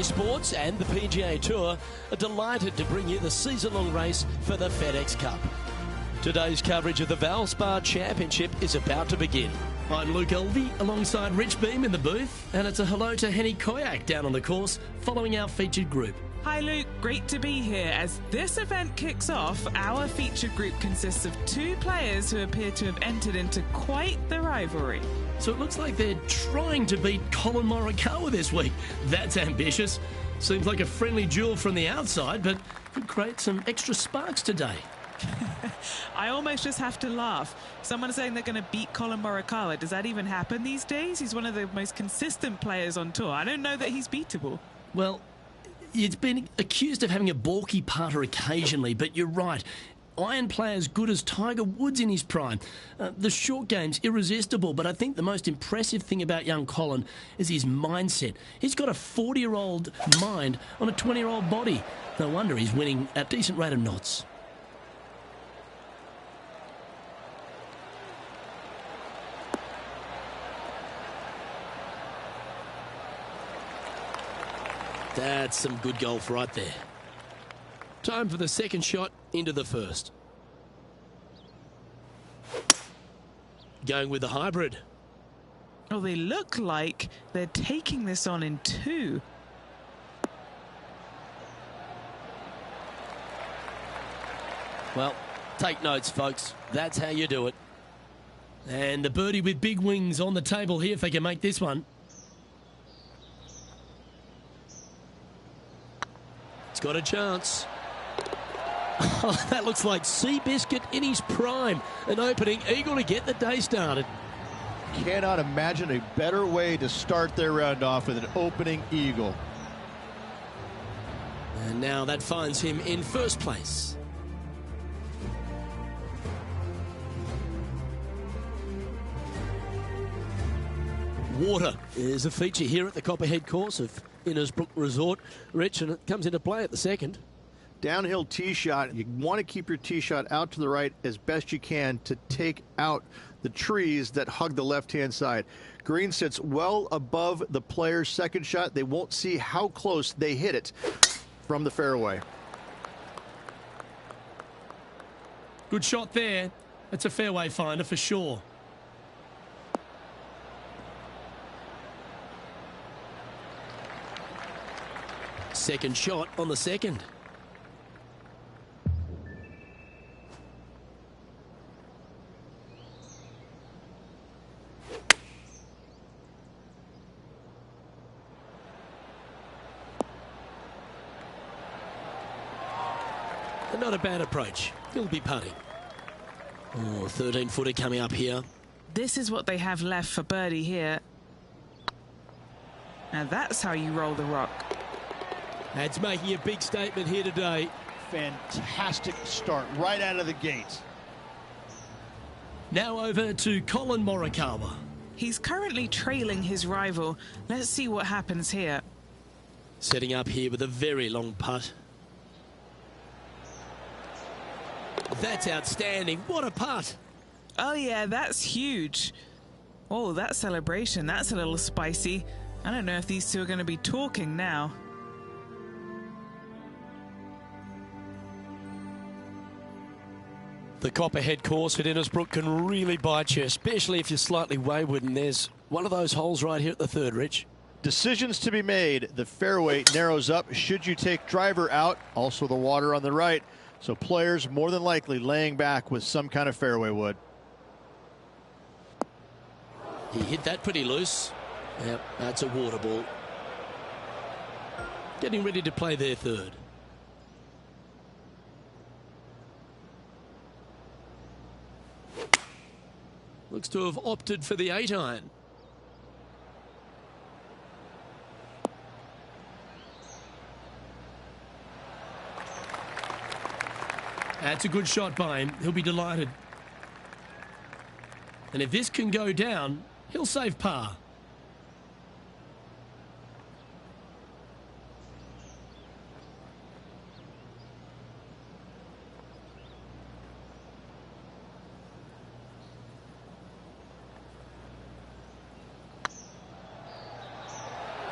Sports and the PGA Tour are delighted to bring you the season-long race for the FedEx Cup. Today's coverage of the Valspar Championship is about to begin. I'm Luke Elvey alongside Rich Beam in the booth, and it's a hello to Henny Koyak down on the course following our featured group. Hi Luke, great to be here. As this event kicks off, our featured group consists of two players who appear to have entered into quite the rivalry. So it looks like they're trying to beat Collin Morikawa this week. That's ambitious. Seems like a friendly duel from the outside, but could create some extra sparks today. I almost just have to laugh. Someone saying they're going to beat Collin Morikawa. Does that even happen these days? He's one of the most consistent players on tour. I don't know that he's beatable. Well, it's been accused of having a balky putter occasionally, but you're right. Iron play as good as Tiger Woods in his prime. The short game's irresistible, but I think the most impressive thing about young Collin is his mindset. He's got a 40-year-old mind on a 20-year-old body. No wonder he's winning at a decent rate of knots. That's some good golf right there. Time for the second shot into the first. Going with the hybrid. Oh, they look like they're taking this on in two. Well, take notes, folks. That's how you do it. And the birdie with big wings on the table here if they can make this one. It's got a chance. Oh, that looks like Seabiscuit in his prime. An opening eagle to get the day started. Cannot imagine a better way to start their round off with an opening eagle. And now that finds him in first place. Water is a feature here at the Copperhead course of Innisbrook Resort. Rich, and it comes into play at the second. Downhill tee shot. You want to keep your tee shot out to the right as best you can to take out the trees that hug the left-hand side. Green sits well above the player's second shot. They won't see how close they hit it from the fairway. Good shot there. It's a fairway finder for sure. Second shot on the second. And not a bad approach. He'll be putting. Oh, 13-footer coming up here. This is what they have left for birdie here. Now that's how you roll the rock. That's making a big statement here today. Fantastic start right out of the gate. Now over to Collin Morikawa. He's currently trailing his rival. Let's see what happens here. Setting up here with a very long putt. That's outstanding. What a putt. Oh yeah, that's huge. Oh, that celebration, that's a little spicy. I don't know if these two are going to be talking now. The Copperhead course at Innisbrook can really bite you, especially if you're slightly wayward, and there's one of those holes right here at the third, Rich. Decisions to be made. The fairway narrows up. Should you take driver out? Also the water on the right. So players more than likely laying back with some kind of fairway wood. He hit that pretty loose. Yep, that's a water ball. Getting ready to play their third. Looks to have opted for the 8-iron. That's a good shot by him. He'll be delighted. And if this can go down, he'll save par.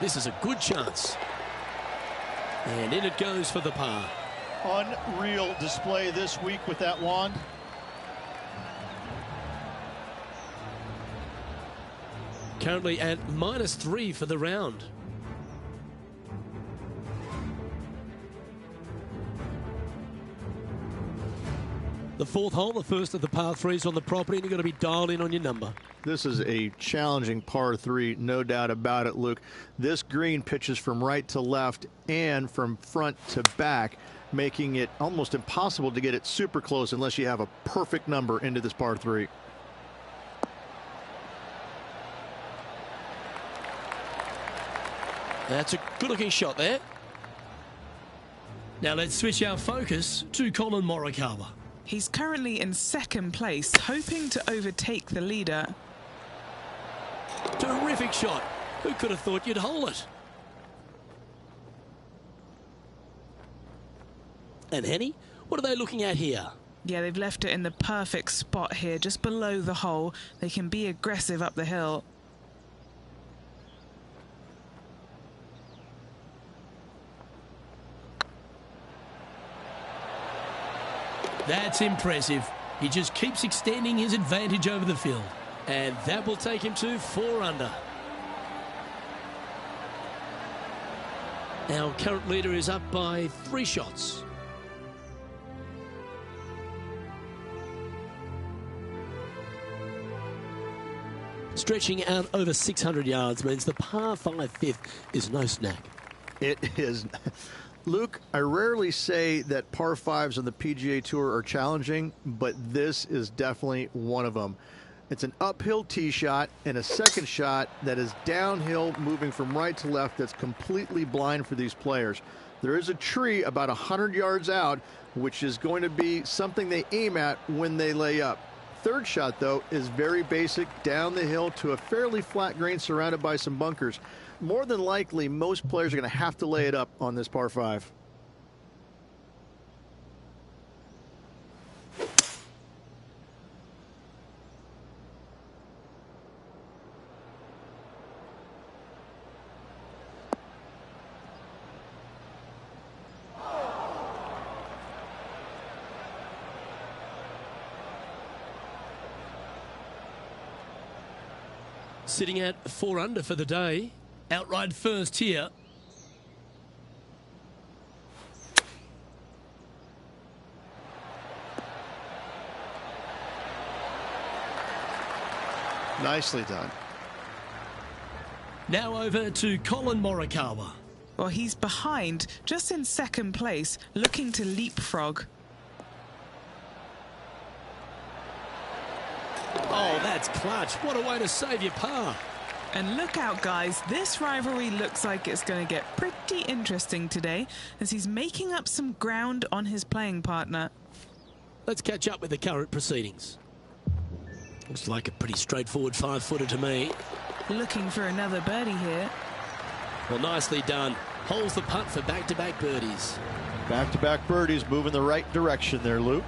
This is a good chance. And in it goes for the par. Unreal display this week with that wand. Currently at -3 for the round. The fourth hole, the first of the par threes on the property, and you've got to be dialed in on your number. This is a challenging par 3, no doubt about it, Luke. This green pitches from right to left and from front to back, making it almost impossible to get it super close unless you have a perfect number into this par 3. That's a good-looking shot there. Now let's switch our focus to Collin Morikawa. He's currently in second place, hoping to overtake the leader. Terrific shot. Who could have thought you'd hole it? And Henny, what are they looking at here? Yeah, they've left it in the perfect spot here, just below the hole. They can be aggressive up the hill. That's impressive. He just keeps extending his advantage over the field. And that will take him to 4 under. Our current leader is up by 3 shots. Stretching out over 600 yards means the par 5 fifth is no snack. It is. Luke, I rarely say that par 5s on the PGA Tour are challenging, but this is definitely one of them. It's an uphill tee shot and a second shot that is downhill, moving from right to left, that's completely blind for these players. There is a tree about 100 yards out, which is going to be something they aim at when they lay up. Third shot, though, is very basic, down the hill to a fairly flat green surrounded by some bunkers. More than likely, most players are going to have to lay it up on this par 5. Sitting at 4 under for the day. Outright first here. Nicely done. Now over to Collin Morikawa. Well, he's behind, just in second place, looking to leapfrog. Oh, that's clutch. What a way to save your par. And look out, guys, this rivalry looks like it's going to get pretty interesting today, as he's making up some ground on his playing partner. Let's catch up with the current proceedings. Looks like a pretty straightforward 5-footer to me. Looking for another birdie here. Well, nicely done. Holds the putt for back-to-back birdies. Back-to-back birdies, moving the right direction there, Luke.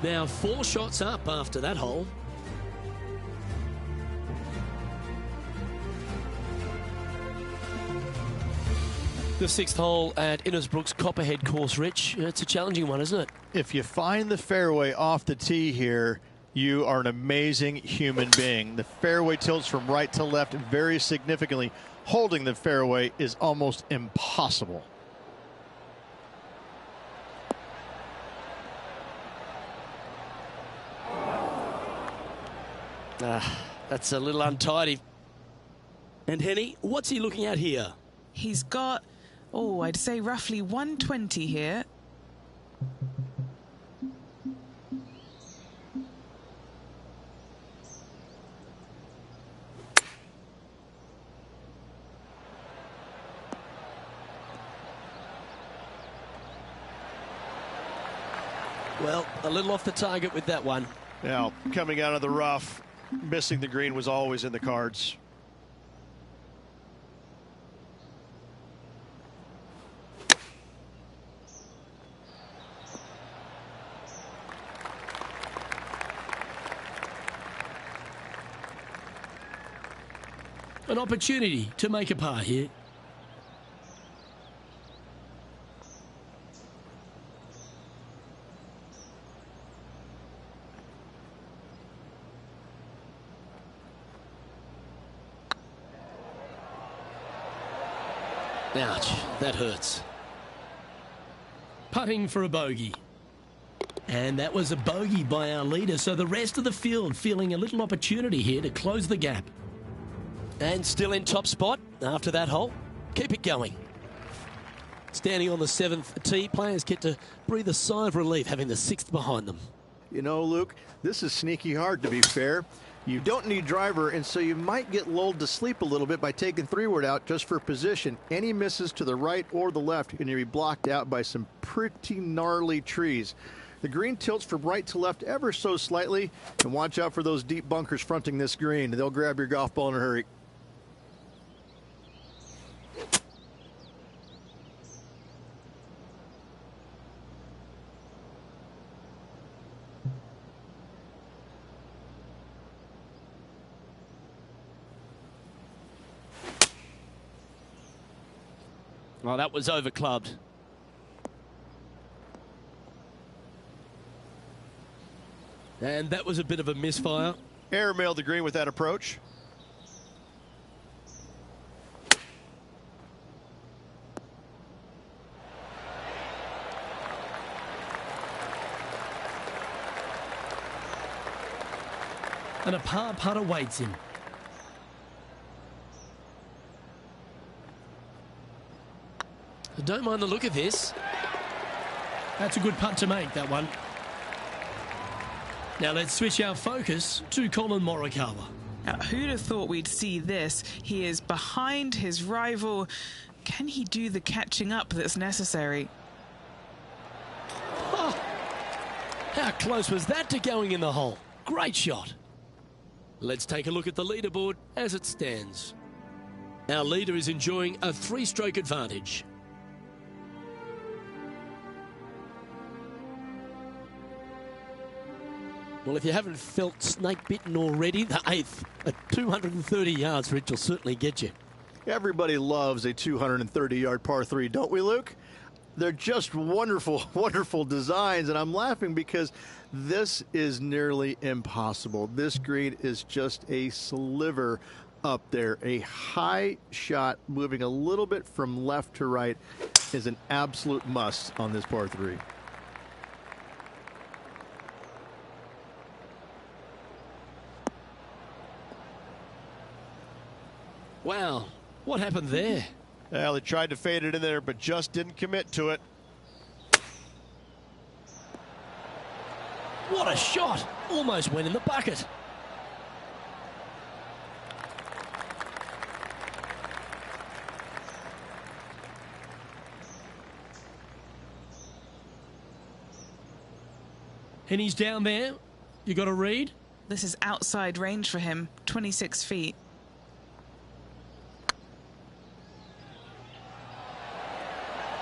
Now 4 shots up after that hole. The 6th hole at Innisbrook's Copperhead course, Rich. It's a challenging one, isn't it? If you find the fairway off the tee here, you are an amazing human being. The fairway tilts from right to left very significantly. Holding the fairway is almost impossible. That's a little untidy. And Henny, what's he looking at here? He's got, oh, I'd say roughly 120 here. Well, a little off the target with that one. Now, coming out of the rough, missing the green was always in the cards. An opportunity to make a par here. Ouch, that hurts. Putting for a bogey. And that was a bogey by our leader, so the rest of the field feeling a little opportunity here to close the gap. And still in top spot after that hole. Keep it going. Standing on the 7th tee, players get to breathe a sigh of relief having the 6th behind them. You know, Luke, this is sneaky hard, to be fair. You don't need driver, and so you might get lulled to sleep a little bit by taking 3-wood out just for position. Any misses to the right or the left, you're going to be blocked out by some pretty gnarly trees. The green tilts from right to left ever so slightly, and watch out for those deep bunkers fronting this green. They'll grab your golf ball in a hurry. Well, that was overclubbed. And that was a bit of a misfire. Airmailed the green with that approach. And a par putt awaits him. I don't mind the look of this. That's a good putt to make, that one. Now let's switch our focus to Collin Morikawa. Now, who'd have thought we'd see this? He is behind his rival. Can he do the catching up that's necessary? Oh, how close was that to going in the hole? Great shot. Let's take a look at the leaderboard as it stands. Our leader is enjoying a 3-stroke advantage. Well, if you haven't felt snake-bitten already, the 8th at 230 yards, Rich, will certainly get you. Everybody loves a 230-yard par 3, don't we, Luke? They're just wonderful, wonderful designs, and I'm laughing because this is nearly impossible. This green is just a sliver up there. A high shot moving a little bit from left to right is an absolute must on this par 3. Wow, what happened there? Well, they tried to fade it in there, but just didn't commit to it. What a shot! Almost went in the bucket. And he's down there. You got a read? This is outside range for him, 26 feet.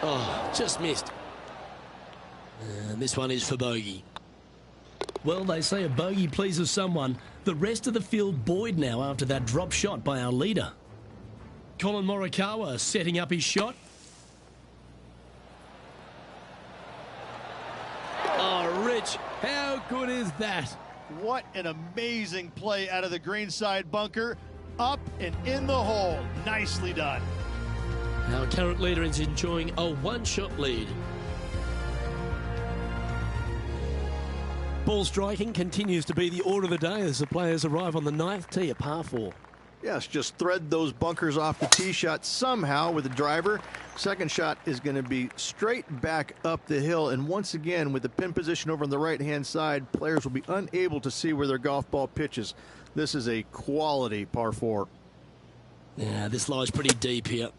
Oh, just missed. And this one is for bogey. Well, they say a bogey pleases someone. The rest of the field buoyed now after that drop shot by our leader. Collin Morikawa setting up his shot. Oh, Rich, how good is that? What an amazing play out of the greenside bunker. Up and in the hole. Nicely done. Our current leader is enjoying a 1-shot lead. Ball striking continues to be the order of the day as the players arrive on the 9th tee, a par 4. Yes, just thread those bunkers off the tee shot somehow with the driver. Second shot is going to be straight back up the hill. And once again, with the pin position over on the right-hand side, players will be unable to see where their golf ball pitches. This is a quality par 4. Yeah, this lies pretty deep here.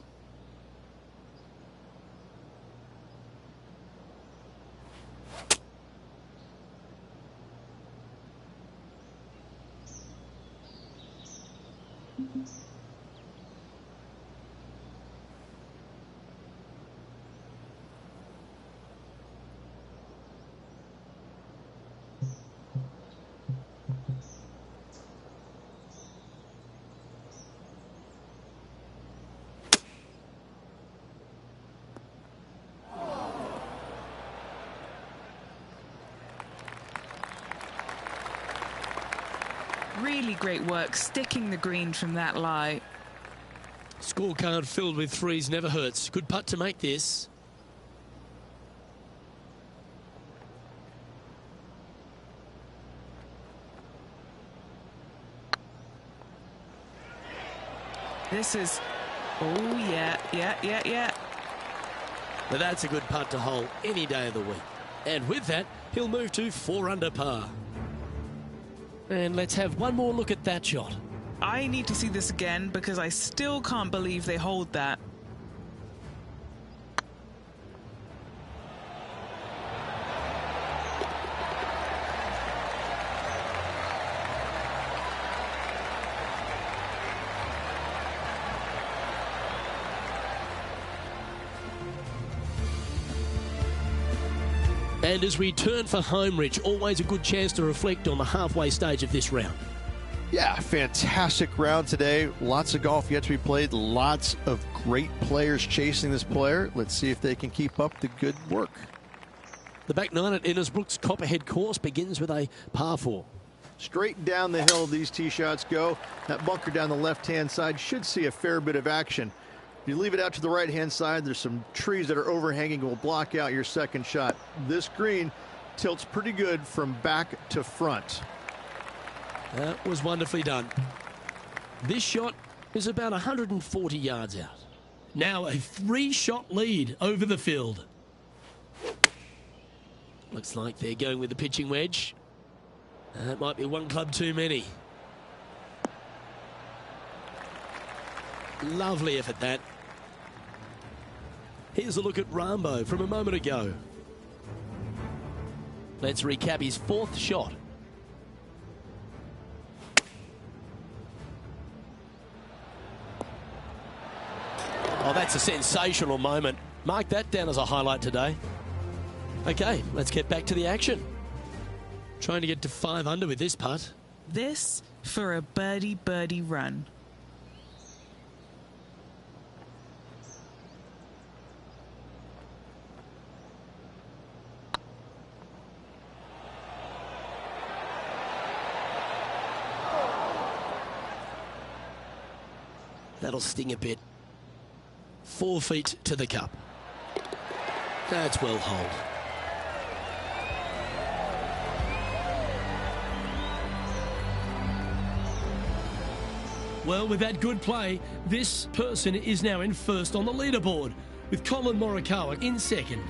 Really great work sticking the green from that lie. Scorecard filled with threes never hurts. Good putt to make this. This is... Oh, yeah. But that's a good putt to hole any day of the week. And with that, he'll move to 4 under par. And let's have one more look at that shot. I need to see this again because I still can't believe they hold that. And as we turn for home, Rich, always a good chance to reflect on the halfway stage of this round. Yeah, fantastic round today. Lots of golf yet to be played. Lots of great players chasing this player. Let's see if they can keep up the good work. The back nine at Innisbrook's Copperhead course begins with a par 4. Straight down the hill these tee shots go. That bunker down the left-hand side should see a fair bit of action. If you leave it out to the right-hand side, there's some trees that are overhanging will block out your second shot. This green tilts pretty good from back to front. That was wonderfully done. This shot is about 140 yards out. Now a 3-shot lead over the field. Looks like they're going with the pitching wedge. That might be one club too many. Lovely effort, that. Here's a look at Rambo from a moment ago. Let's recap his 4th shot. Oh, that's a sensational moment. Mark that down as a highlight today. Okay, let's get back to the action. Trying to get to 5 under with this putt. This for a birdie run. That'll sting a bit. 4 feet to the cup. That's well holed. Well, with that good play, this person is now in first on the leaderboard, with Collin Morikawa in second.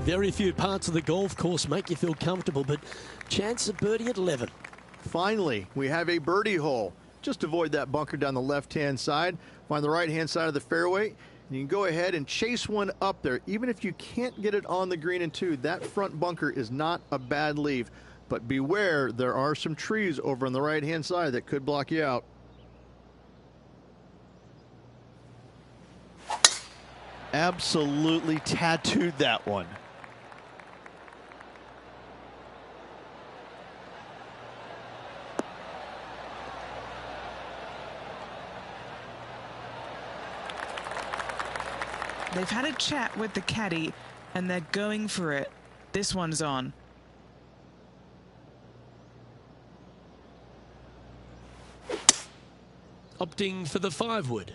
Very few parts of the golf course make you feel comfortable, but chance of birdie at 11. Finally, we have a birdie hole. Just avoid that bunker down the left-hand side. Find the right-hand side of the fairway. And you can go ahead and chase one up there. Even if you can't get it on the green in 2, that front bunker is not a bad leave. But beware, there are some trees over on the right-hand side that could block you out. Absolutely tattooed that one. They've had a chat with the caddy and they're going for it. This one's on. Opting for the 5-wood.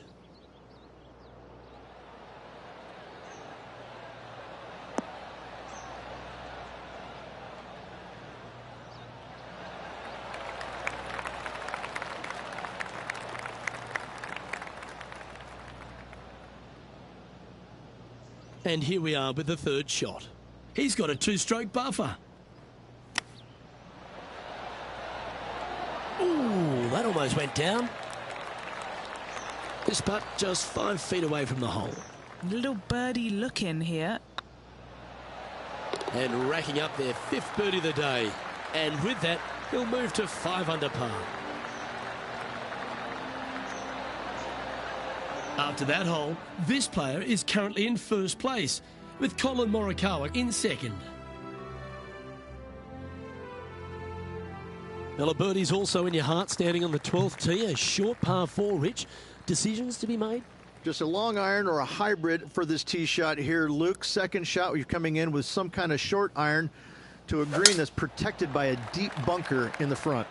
And here we are with the 3rd shot. He's got a 2-stroke buffer. Ooh, that almost went down. This putt just 5 feet away from the hole. Little birdie look in here. And racking up their 5th birdie of the day. And with that, he'll move to 5 under par. After that hole, this player is currently in first place, with Collin Morikawa in second. Well, a birdie's also in your heart, standing on the 12th tee. A short par 4, Rich. Decisions to be made? Just a long iron or a hybrid for this tee shot here, Luke. Second shot, we're coming in with some kind of short iron to a green that's protected by a deep bunker in the front.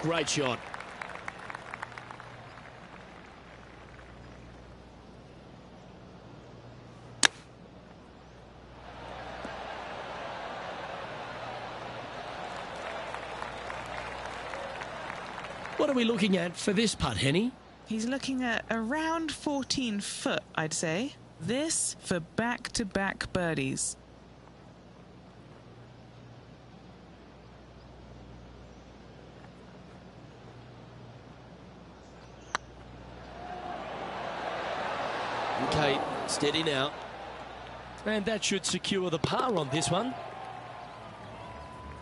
Great shot. What are we looking at for this putt, Henny? He's looking at around 14 foot, I'd say. This for back-to-back birdies. Okay, steady now. And that should secure the par on this one.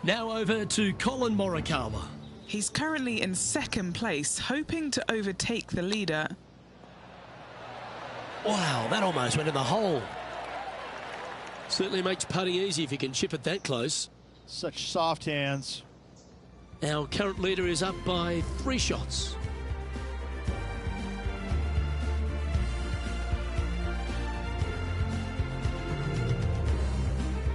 Now over to Collin Morikawa. He's currently in second place, hoping to overtake the leader. Wow, that almost went in the hole. Certainly makes putting easy if you can chip it that close. Such soft hands. Our current leader is up by 3 shots.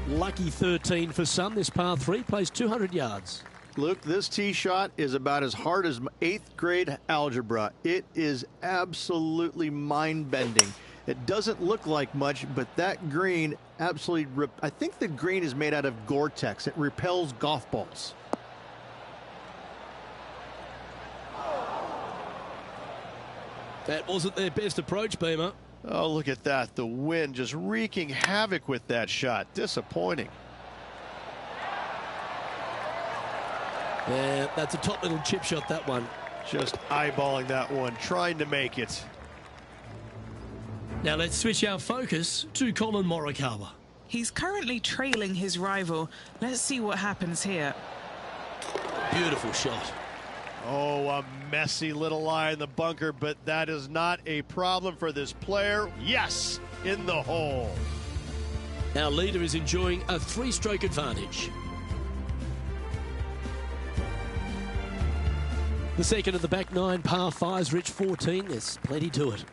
Lucky 13 for some. This par 3 plays 200 yards. Luke, this tee shot is about as hard as 8th grade algebra. It is absolutely mind-bending. It doesn't look like much, but that green absolutely... I think the green is made out of Gore-Tex. It repels golf balls. That wasn't their best approach, Beamer. Oh, look at that. The wind just wreaking havoc with that shot. Disappointing. Yeah, that's a top little chip shot, that one. Just eyeballing that one, trying to make it. Now let's switch our focus to Collin Morikawa. He's currently trailing his rival. Let's see what happens here. Beautiful shot. Oh, a messy little lie in the bunker, but that is not a problem for this player. Yes, in the hole. Our leader is enjoying a 3-stroke advantage. The second of the back 9 par 5s, Rich 14. There's plenty to it.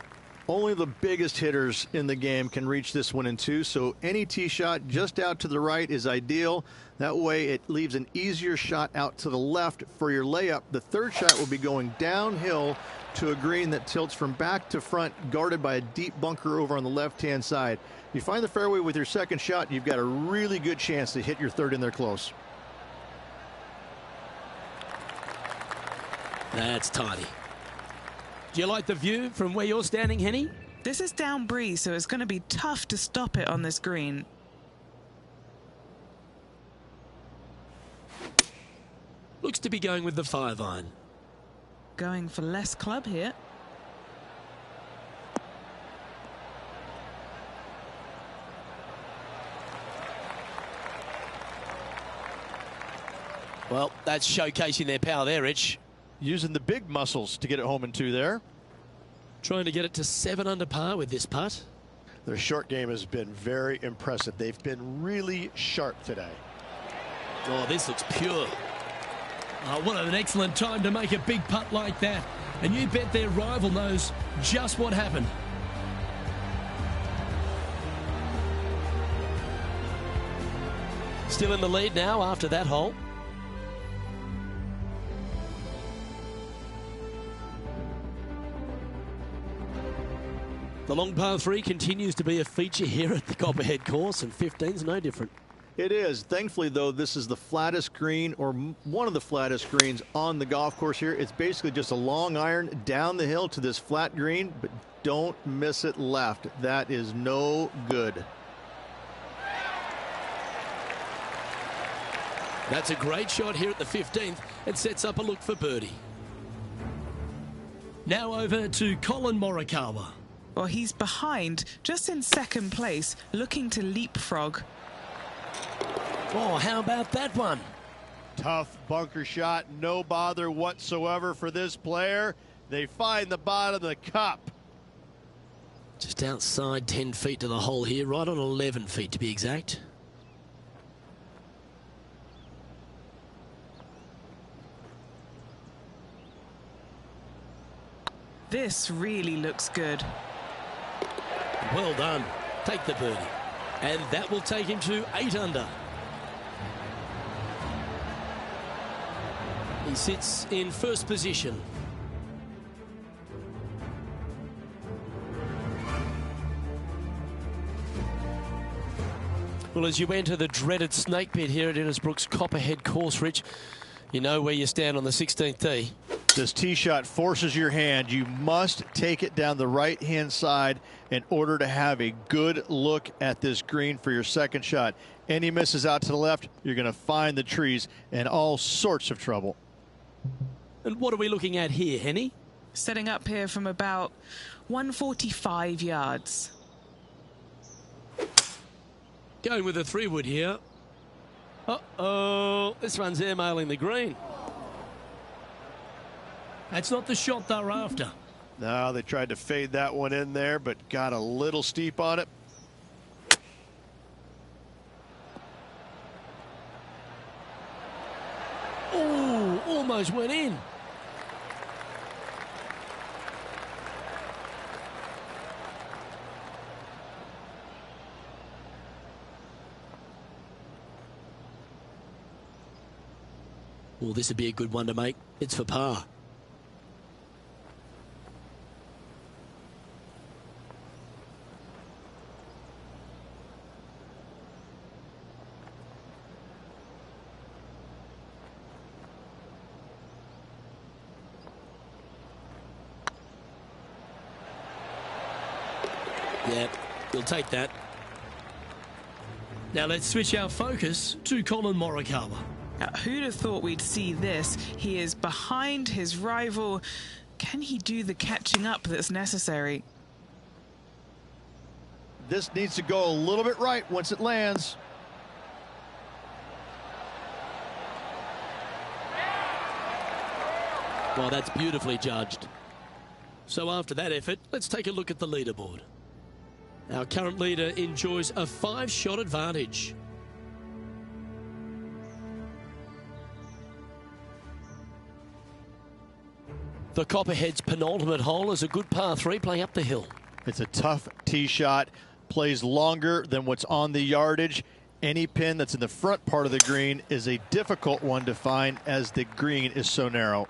Only the biggest hitters in the game can reach this one in 2, so any tee shot just out to the right is ideal. That way it leaves an easier shot out to the left for your layup. The third shot will be going downhill to a green that tilts from back to front, guarded by a deep bunker over on the left-hand side. If you find the fairway with your second shot, you've got a really good chance to hit your third in there close. That's tidy. Do you like the view from where you're standing, Henny? This is down breeze, so it's going to be tough to stop it on this green. Looks to be going with the 5-iron. Going for less club here. Well, that's showcasing their power there, Rich. Using the big muscles to get it home in 2 there. Trying to get it to 7 under par with this putt. Their short game has been very impressive. They've been really sharp today. Oh, this looks pure. Oh, what an excellent time to make a big putt like that. And you bet their rival knows just what happened. Still in the lead now after that hole. The long par 3 continues to be a feature here at the Copperhead course, and 15's no different. It is. Thankfully, though, this is the flattest green, or one of the flattest greens on the golf course here. It's basically just a long iron down the hill to this flat green, but don't miss it left. That is no good. That's a great shot here at the 15th and sets up a look for birdie. Now over to Collin Morikawa. Well, he's behind, just in second place, looking to leapfrog. Oh, how about that one? Tough bunker shot, no bother whatsoever for this player. They find the bottom of the cup. Just outside 10 feet to the hole here, right on 11 feet to be exact. This really looks good. Well done. Take the birdie. And that will take him to 8 under. He sits in first position. Well, as you enter the dreaded snake pit here at Innisbrook's Copperhead course, Rich, you know where you stand on the 16th tee. This tee shot forces your hand. You must take it down the right-hand side in order to have a good look at this green for your second shot. Any misses out to the left, you're going to find the trees in all sorts of trouble. And what are we looking at here, Henny? Setting up here from about 145 yards. Going with a 3-wood here. Uh-oh, this one's airmailing the green. That's not the shot they're after. No, they tried to fade that one in there, but got a little steep on it. Oh, almost went in. Well, this would be a good one to make. It's for par. Yeah, we'll take that. Now let's switch our focus to Collin Morikawa. Now, who'd have thought we'd see this? He is behind his rival. Can he do the catching up that's necessary? This needs to go a little bit right once it lands. Well, that's beautifully judged. So after that effort, let's take a look at the leaderboard. Our current leader enjoys a 5-shot advantage. The Copperhead's penultimate hole is a good par 3 playing up the hill. It's a tough tee shot, plays longer than what's on the yardage. Any pin that's in the front part of the green is a difficult one to find as the green is so narrow.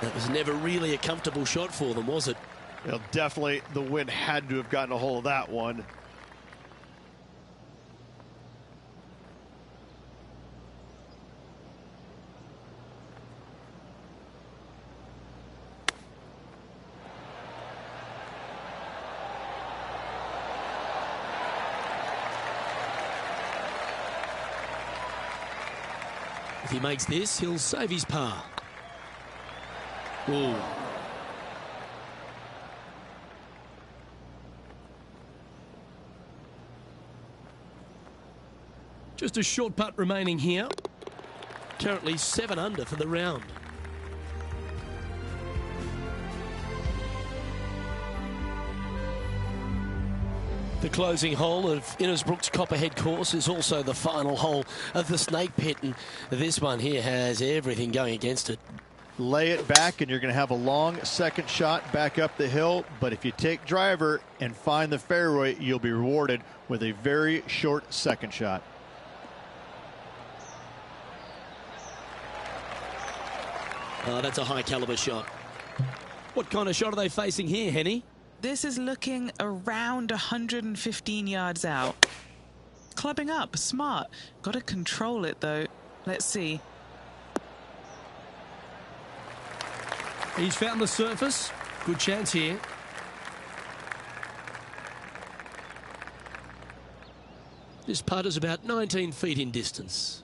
That was never really a comfortable shot for them, was it? Well, definitely the wind had to have gotten a hold of that one. If he makes this, he'll save his par. Ooh. Just a short putt remaining here. Currently 7 under for the round. The closing hole of Innisbrook's Copperhead course is also the final hole of the snake pit, and this one here has everything going against it. Lay it back and you're going to have a long second shot back up the hill, but if you take driver and find the fairway, you'll be rewarded with a very short second shot. Oh, that's a high caliber shot. What kind of shot are they facing here, Henny? This is looking around 115 yards out. Clubbing up, smart. Got to control it though. Let's see. He's found the surface. Good chance here. This putt is about 19 feet in distance.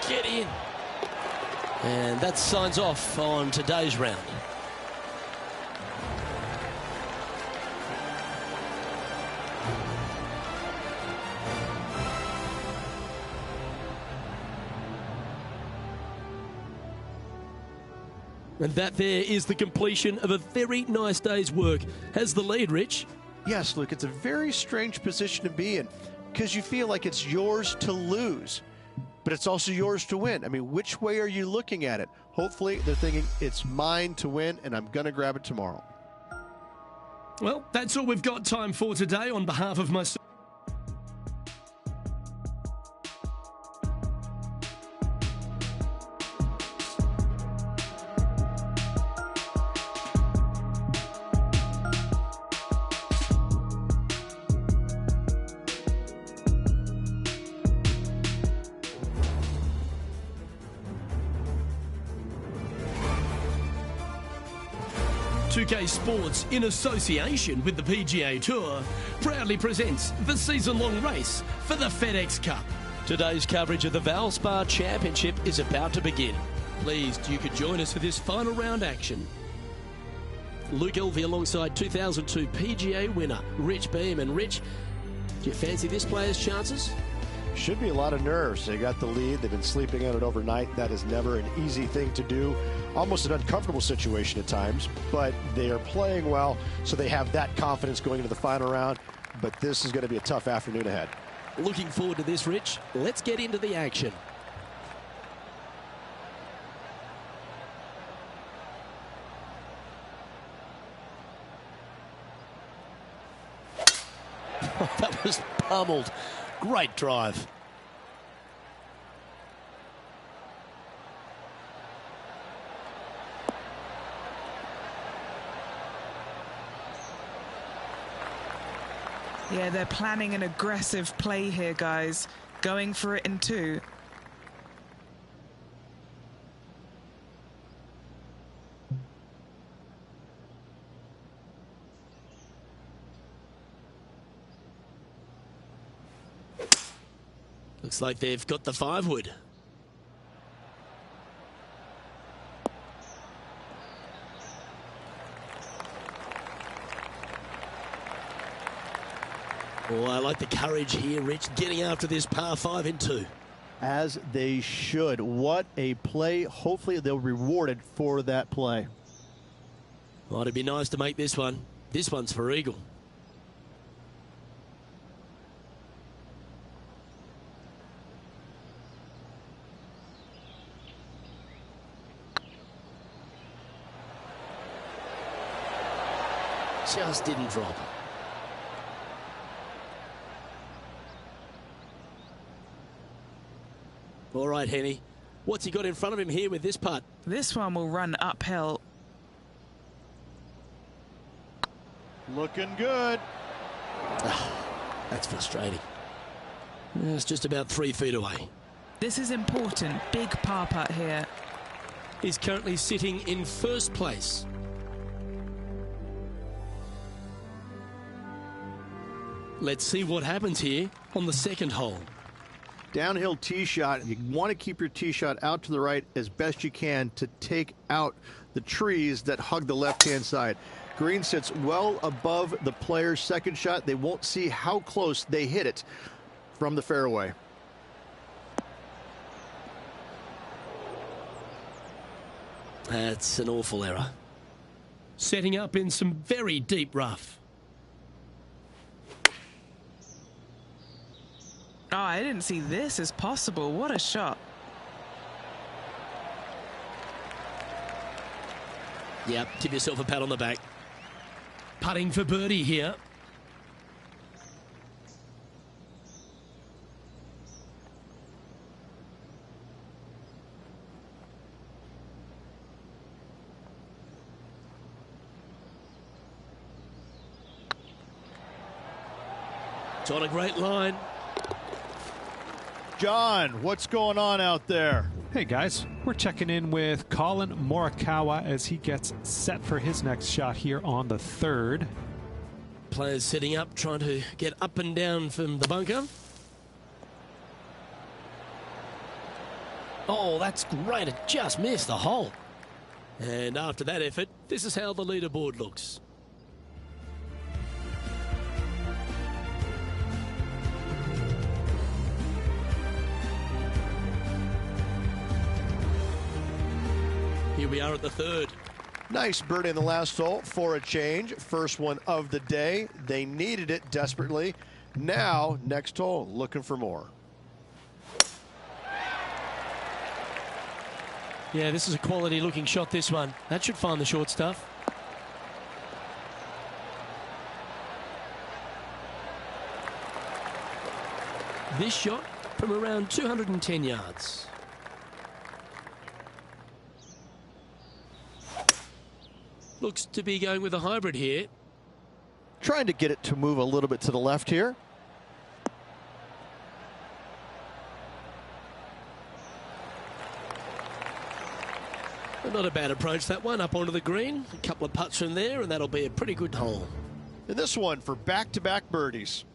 Get in. And that signs off on today's round. And that there is the completion of a very nice day's work. Has the lead, Rich? Yes, Luke, it's a very strange position to be in because you feel like it's yours to lose. but it's also yours to win. I mean, which way are you looking at it? Hopefully, they're thinking it's mine to win, and I'm going to grab it tomorrow. Well, that's all we've got time for today. On behalf of myself, H2H Sports, in association with the PGA Tour, proudly presents the season-long race for the FedEx Cup. Today's coverage of the Valspar Championship is about to begin. Pleased you could join us for this final round action. Luke Elvey alongside 2002 PGA winner Rich Beam. And Rich, do you fancy this player's chances? Should be a lot of nerves. They got the lead. They've been sleeping on it overnight. That is never an easy thing to do. Almost an uncomfortable situation at times, but they are playing well, so they have that confidence going into the final round. But this is going to be a tough afternoon ahead. Looking forward to this, Rich. Let's get into the action. That was pummeled. Great drive. Yeah, they're planning an aggressive play here, guys. Going for it in two. Looks like they've got the 5-wood. Oh, I like the courage here, Rich, getting after this par 5 in 2. As they should. What a play. Hopefully they'll be rewarded for that play. Well, it'd be nice to make this one. This one's for eagle. Just didn't drop. All right, Henny. What's he got in front of him here with this putt? This one will run uphill. Looking good. That's frustrating. It's just about 3 feet away. This is important. Big par putt here. He's currently sitting in first place. Let's see what happens here on the second hole. Downhill tee shot. You want to keep your tee shot out to the right as best you can to take out the trees that hug the left-hand side. Green sits well above the player's second shot. They won't see how close they hit it from the fairway. That's an awful error. Setting up in some very deep rough. Oh, I didn't see this as possible. What a shot. Yep, give yourself a pat on the back. Putting for birdie here. It's on a great line. John, what's going on out there? Hey guys, we're checking in with Collin Morikawa as he gets set for his next shot here on the 3rd. Players setting up, trying to get up and down from the bunker. Oh, that's great. It just missed the hole. And after that effort, this is how the leaderboard looks. Here we are at the 3rd. Nice birdie in the last hole for a change. First one of the day. They needed it desperately. Now, next hole, looking for more. Yeah, this is a quality looking shot, this one. That should find the short stuff. This shot from around 210 yards. Looks to be going with a hybrid here. Trying to get it to move a little bit to the left here. Not a bad approach, that one, up onto the green. A couple of putts from there, and that'll be a pretty good hole. And this one for back-to-back birdies.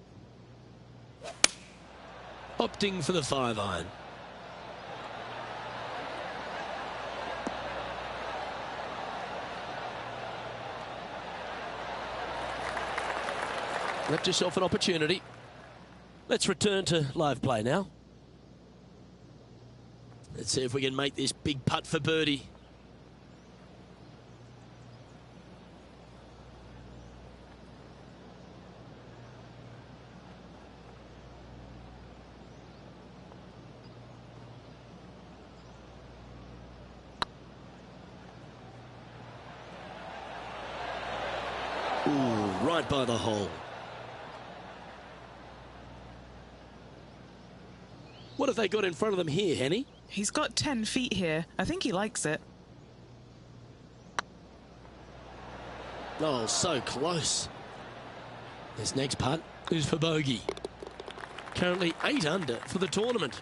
Opting for the 5-iron. Left yourself an opportunity. Let's return to live play now. Let's see if we can make this big putt for birdie. Ooh, right by the hole. What have they got in front of them here, Henny? He's got 10 feet here. I think he likes it. Oh, so close. This next putt is for bogey. Currently 8 under for the tournament.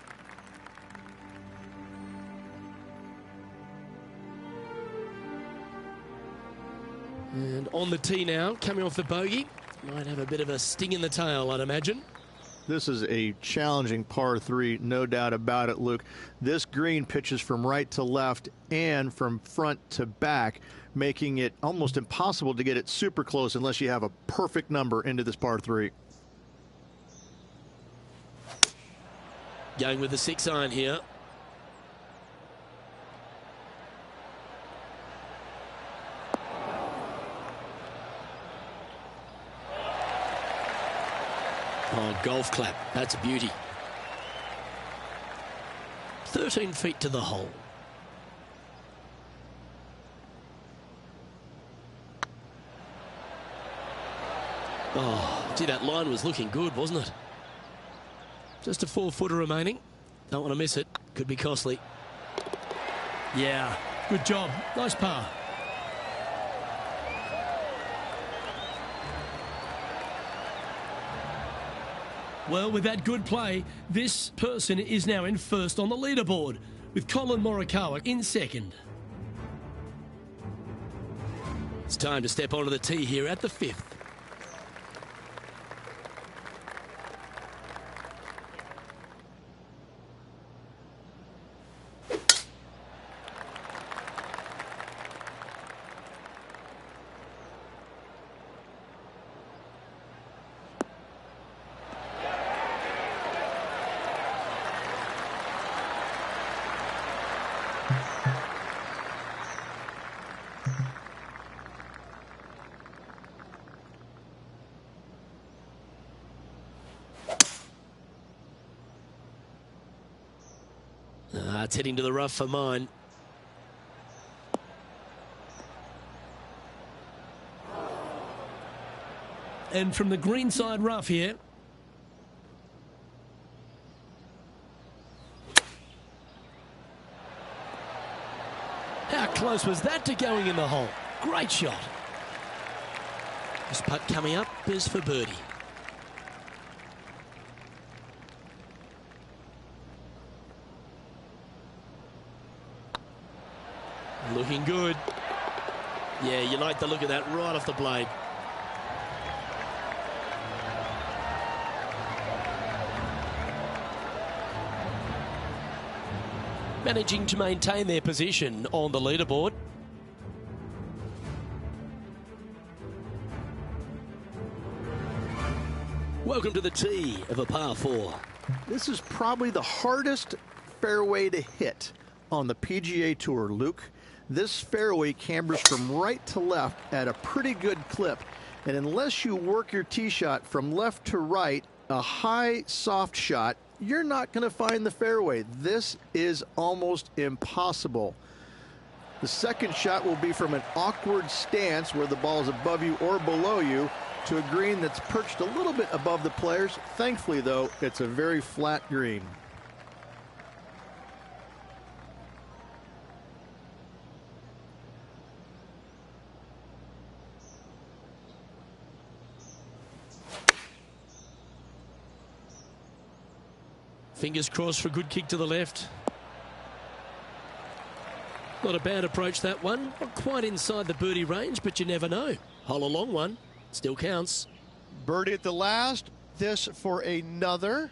And on the tee now, coming off the bogey. Might have a bit of a sting in the tail, I'd imagine. This is a challenging par 3, no doubt about it, Luke. This green pitches from right to left and from front to back, making it almost impossible to get it super close unless you have a perfect number into this par 3. Going with the 6-iron here. Oh, golf clap. That's a beauty. 13 feet to the hole. Oh, gee, that line was looking good, wasn't it? Just a 4-footer remaining. Don't want to miss it. Could be costly. Yeah, good job. Nice par. Well, with that good play, this person is now in first on the leaderboard, with Collin Morikawa in second. It's time to step onto the tee here at the 5th. It's heading to the rough for mine. And from the greenside rough here. How close was that to going in the hole? Great shot. This putt coming up is for birdie. Looking good. Yeah, you like the look of that right off the blade. Managing to maintain their position on the leaderboard. Welcome to the tee of a par 4. This is probably the hardest fairway to hit on the PGA Tour, Luke. This fairway cambers from right to left at a pretty good clip, and unless you work your tee shot from left to right, a high soft shot, you're not going to find the fairway. This is almost impossible. The second shot will be from an awkward stance where the ball is above you or below you to a green that's perched a little bit above the players. Thankfully, though, it's a very flat green. Fingers crossed for a good kick to the left. Not a bad approach, that one. Not quite inside the birdie range, but you never know. Hole a long one. Still counts. Birdie at the last. This for another.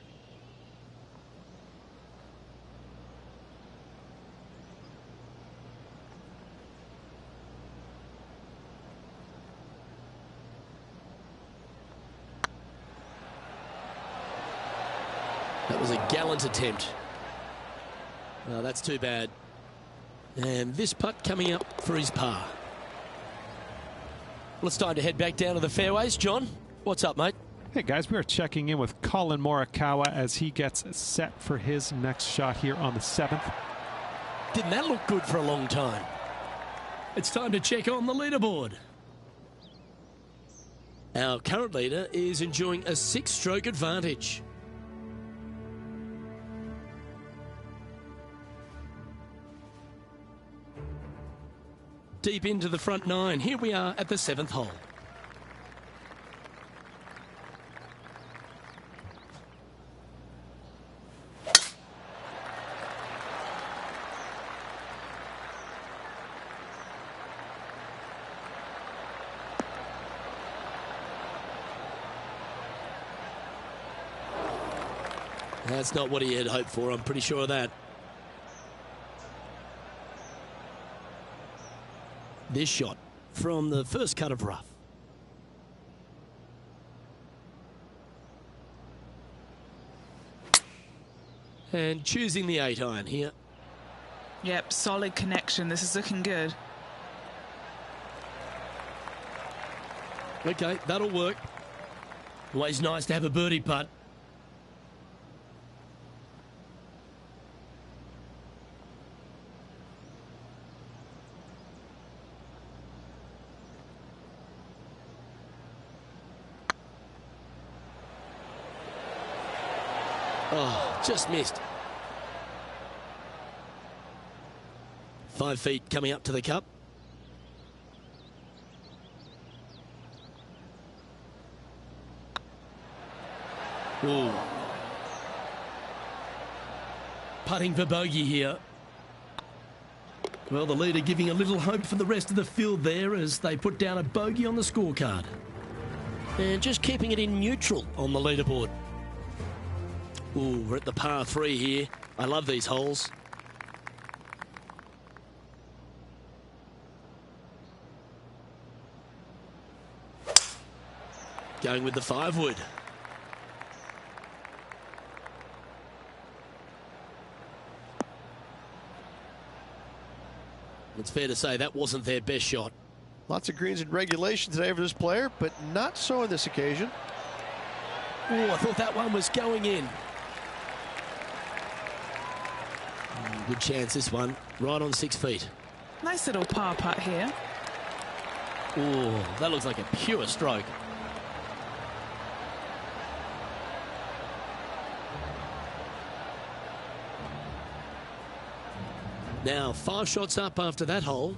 That was a gallant attempt. Oh, that's too bad. And this putt coming up for his par. Well, it's time to head back down to the fairways. John, what's up, mate? Hey, guys, we are checking in with Collin Morikawa as he gets set for his next shot here on the 7th. Didn't that look good for a long time? It's time to check on the leaderboard. Our current leader is enjoying a 6-stroke advantage. Deep into the front 9. Here we are at the 7th hole. That's not what he had hoped for, I'm pretty sure of that. This shot from the first cut of rough. And choosing the 8-iron here. Yep, solid connection. This is looking good. Okay, that'll work. Always nice to have a birdie putt. Oh, just missed. 5 feet coming up to the cup. Ooh. Putting for bogey here. Well, the leader giving a little hope for the rest of the field there as they put down a bogey on the scorecard. And just keeping it in neutral on the leaderboard. Ooh, we're at the par 3 here. I love these holes. Going with the 5-wood. It's fair to say that wasn't their best shot. Lots of greens in regulation today for this player, but not so on this occasion. Oh, I thought that one was going in. Good chance, this one. Right on 6 feet. Nice little par putt here. Oh, that looks like a pure stroke. Now, 5 shots up after that hole.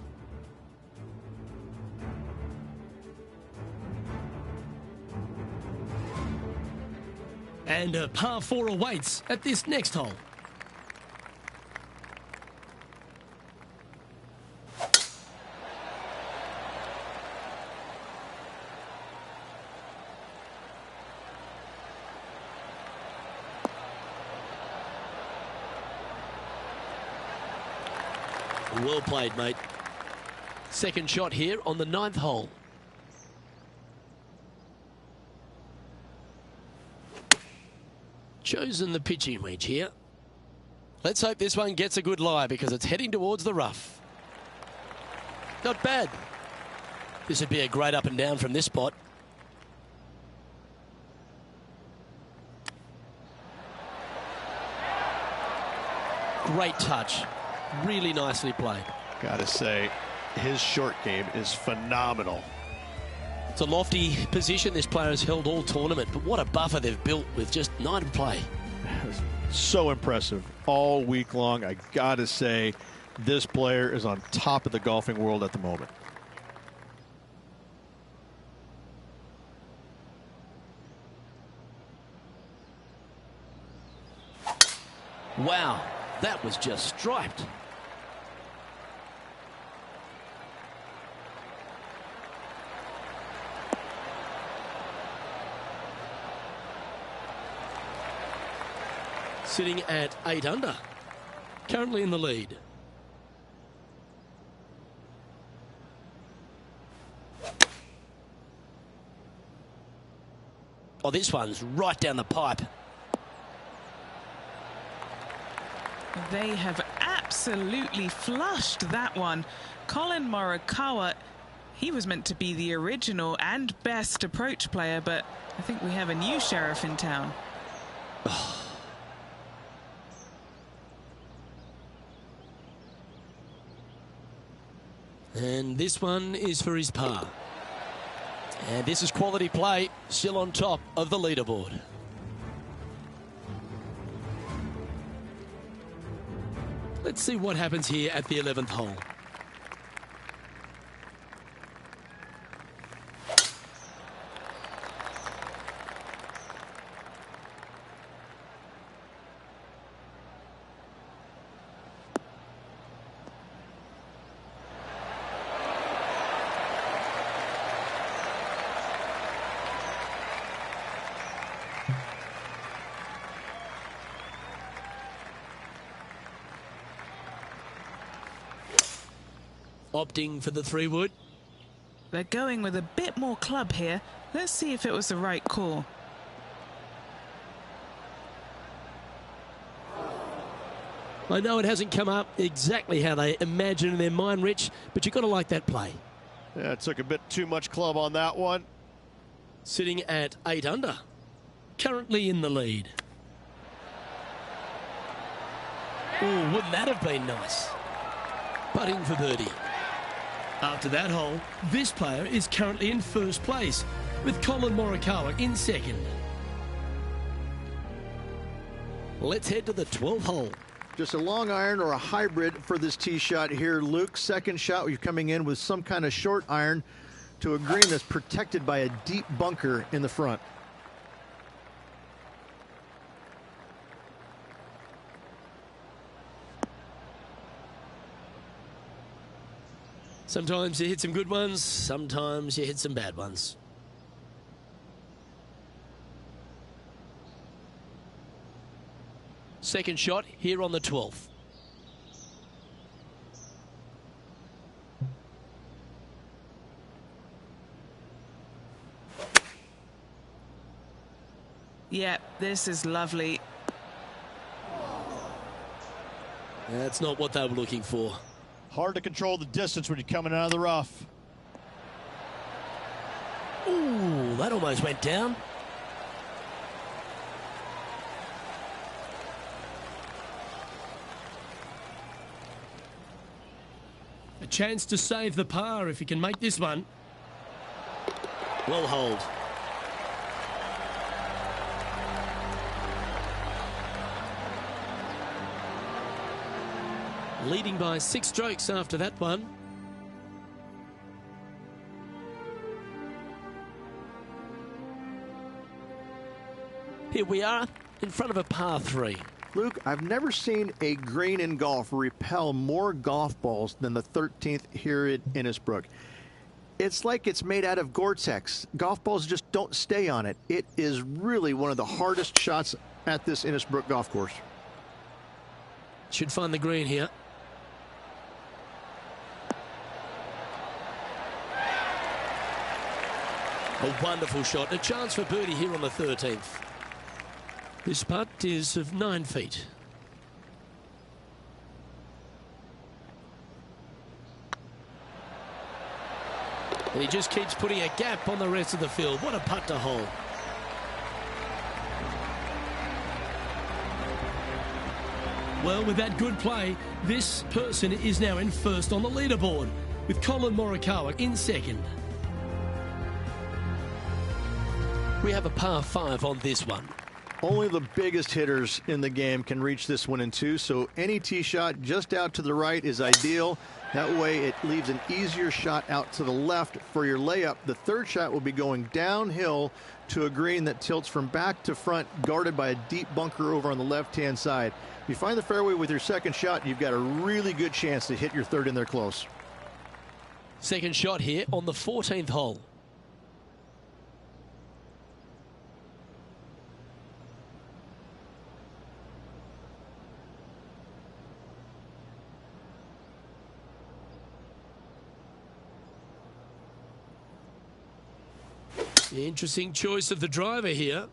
And a par 4 awaits at this next hole. Well played, mate. Second shot here on the 9th hole. Chosen the pitching wedge here. Let's hope this one gets a good lie because it's heading towards the rough. Not bad. This would be a great up and down from this spot. Great touch. Really nicely played. Gotta say, his short game is phenomenal. It's a lofty position this player has held all tournament, but what a buffer they've built with just 9 to play. So impressive all week long. I gotta say, this player is on top of the golfing world at the moment. Wow, that was just striped. Sitting at 8 under, currently in the lead. Oh, this one's right down the pipe. They have absolutely flushed that one. Collin Morikawa, he was meant to be the original and best approach player, but I think we have a new sheriff in town. And this one is for his par. And this is quality play, still on top of the leaderboard. Let's see what happens here at the 11th hole. Opting for the 3-wood. They're going with a bit more club here. Let's see if it was the right call. I know it hasn't come up exactly how they imagine in their mind, Rich, but you've got to like that play. Yeah, it took a bit too much club on that one. Sitting at 8 under, currently in the lead. Oh, wouldn't that have been nice? Putting for birdie. After that hole, this player is currently in first place, with Collin Morikawa in second. Let's head to the 12th hole. Just a long iron or a hybrid for this tee shot here, Luke. Second shot, you're coming in with some kind of short iron to a green that's protected by a deep bunker in the front. Sometimes you hit some good ones, sometimes you hit some bad ones. Second shot here on the 12th. Yeah, this is lovely. That's not what they were looking for. Hard to control the distance when you're coming out of the rough. Ooh, that almost went down. A chance to save the par if he can make this one. Well hold. Leading by 6 strokes after that one. Here we are in front of a par 3. Luke, I've never seen a green in golf repel more golf balls than the 13th here at Innisbrook. It's like it's made out of Gore-Tex. Golf balls just don't stay on it. It is really one of the hardest shots at this Innisbrook golf course. Should find the green here. A wonderful shot. A chance for birdie here on the 13th. This putt is of 9 feet. And he just keeps putting a gap on the rest of the field. What a putt to hole. Well, with that good play, this person is now in first on the leaderboard, with Collin Morikawa in second. We have a par 5 on this one. Only the biggest hitters in the game can reach this one in two, so any tee shot just out to the right is ideal. That way it leaves an easier shot out to the left for your layup. The third shot will be going downhill to a green that tilts from back to front, guarded by a deep bunker over on the left-hand side. If you find the fairway with your second shot, you've got a really good chance to hit your third in there close. Second shot here on the 14th hole. Interesting choice of the driver here.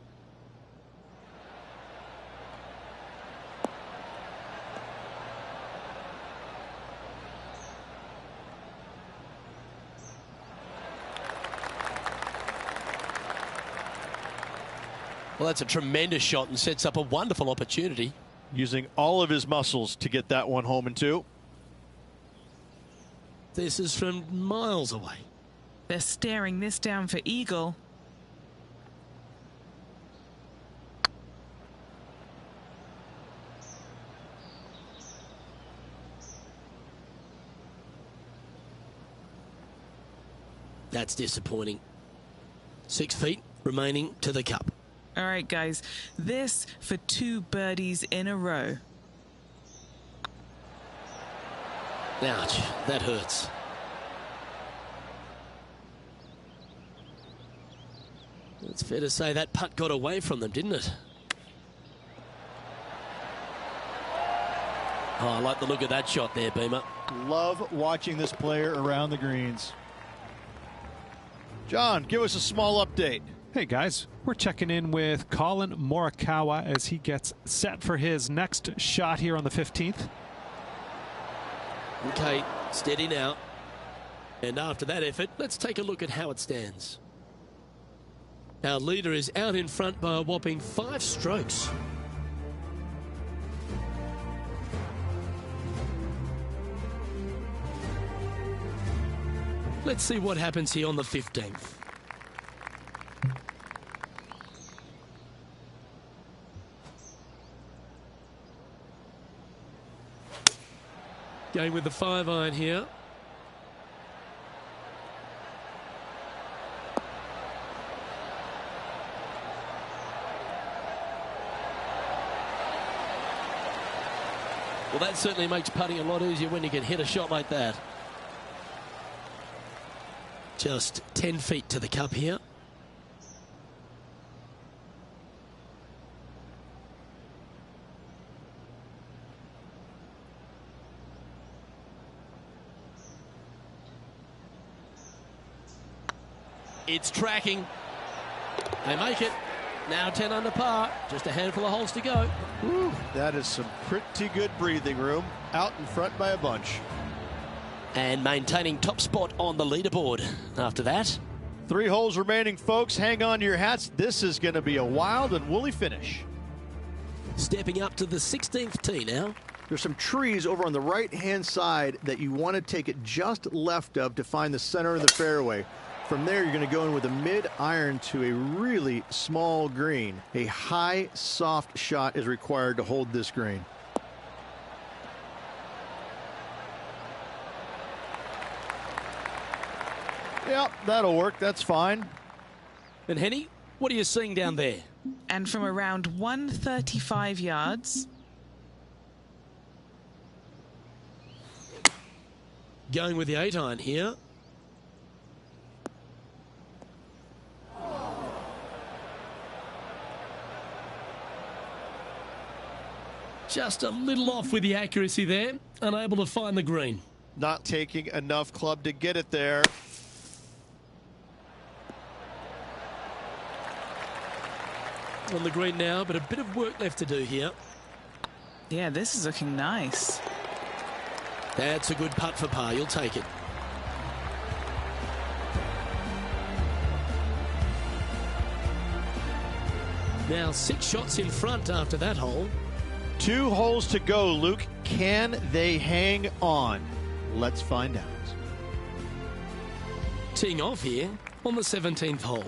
Well, that's a tremendous shot and sets up a wonderful opportunity. Using all of his muscles to get that one home in two. This is from miles away. They're staring this down for eagle. That's disappointing. 6 feet remaining to the cup. All right, guys, this for 2 birdies in a row. Ouch, that hurts. It's fair to say that putt got away from them, didn't it? Oh, I like the look of that shot there, Beamer. Love watching this player around the greens. John, give us a small update. Hey guys, we're checking in with Collin Morikawa as he gets set for his next shot here on the 15th. Okay, steady now. And after that effort, let's take a look at how it stands. Our leader is out in front by a whopping 5 strokes. Let's see what happens here on the 15th. Going with the 5-iron here. Well, that certainly makes putting a lot easier when you can hit a shot like that. Just 10 feet to the cup here. It's tracking. They make it. Now 10 under par. Just a handful of holes to go. Whew, that is some pretty good breathing room. Out in front by a bunch. And maintaining top spot on the leaderboard after that. 3 holes remaining, folks. Hang on to your hats. This is going to be a wild and woolly finish. Stepping up to the 16th tee now. There's some trees over on the right-hand side that you want to take it just left of to find the center of the fairway. From there, you're going to go in with a mid-iron to a really small green. A high, soft shot is required to hold this green. Yep, that'll work. That's fine. And Henny, what are you seeing down there? And from around 135 yards. Going with the 8-iron here. Just a little off with the accuracy there. Unable to find the green. Not taking enough club to get it there. On the green now, but a bit of work left to do here. Yeah, this is looking nice. That's a good putt for par. You'll take it. Now 6 shots in front after that hole. 2 holes to go, Luke. Can they hang on? Let's find out. Teeing off here on the 17th hole.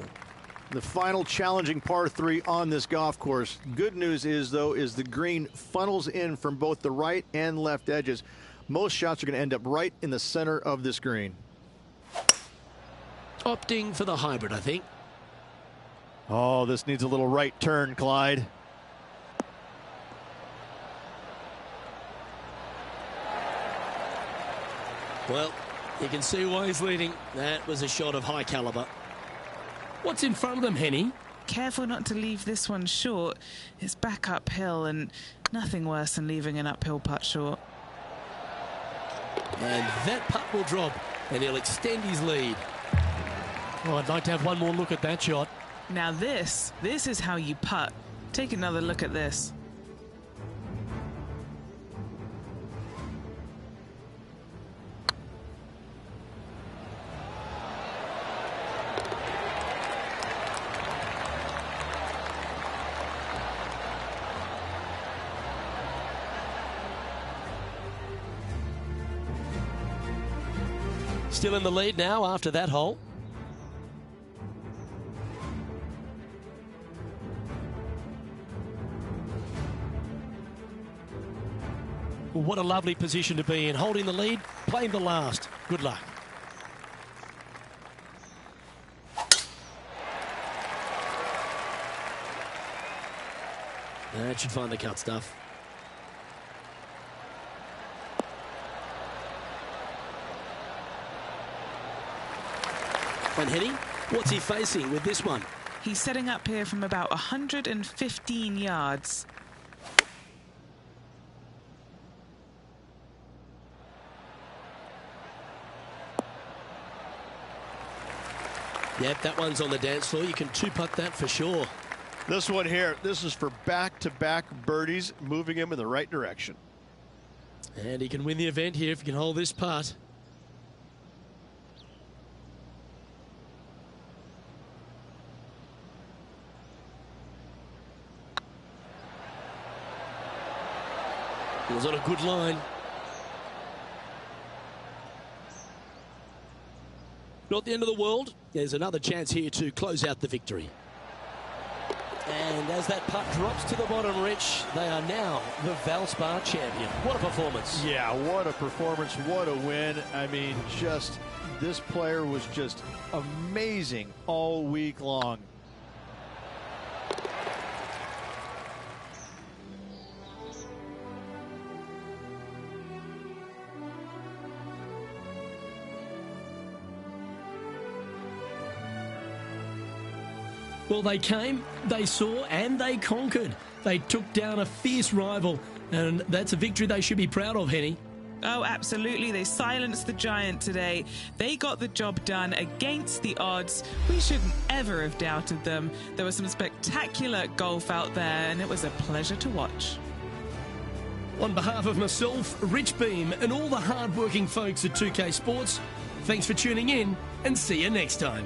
The final challenging par 3 on this golf course. Good news is, though, is the green funnels in from both the right and left edges. Most shots are going to end up right in the center of this green. Opting for the hybrid, I think. Oh, this needs a little right turn, Clyde. Well, you can see why he's leading. That was a shot of high caliber. What's in front of them, Henny? Careful not to leave this one short. It's back uphill, and nothing worse than leaving an uphill putt short. And that putt will drop, and he'll extend his lead. Oh, I'd like to have one more look at that shot. Now this is how you putt. Take another look at this. Still in the lead now after that hole. What a lovely position to be in. Holding the lead, playing the last. Good luck. That should find the cut stuff. And Henny, what's he facing with this one? He's setting up here from about 115 yards. Yep, that one's on the dance floor. You can two-putt that for sure. This one here, this is for back-to-back birdies, moving him in the right direction. And he can win the event here if he can hold this putt. He was on a good line. Not the end of the world. There's another chance here to close out the victory. And as that putt drops to the bottom, Rich, they are now the Valspar champion. What a performance. Yeah, what a performance, what a win. I mean, just, this player was just amazing all week long. Well, they came, they saw, and they conquered. They took down a fierce rival, and that's a victory they should be proud of, Henny. Oh, absolutely. They silenced the giant today. They got the job done against the odds. We shouldn't ever have doubted them. There was some spectacular golf out there, and it was a pleasure to watch. On behalf of myself, Rich Beam, and all the hard-working folks at 2K Sports, thanks for tuning in, and see you next time.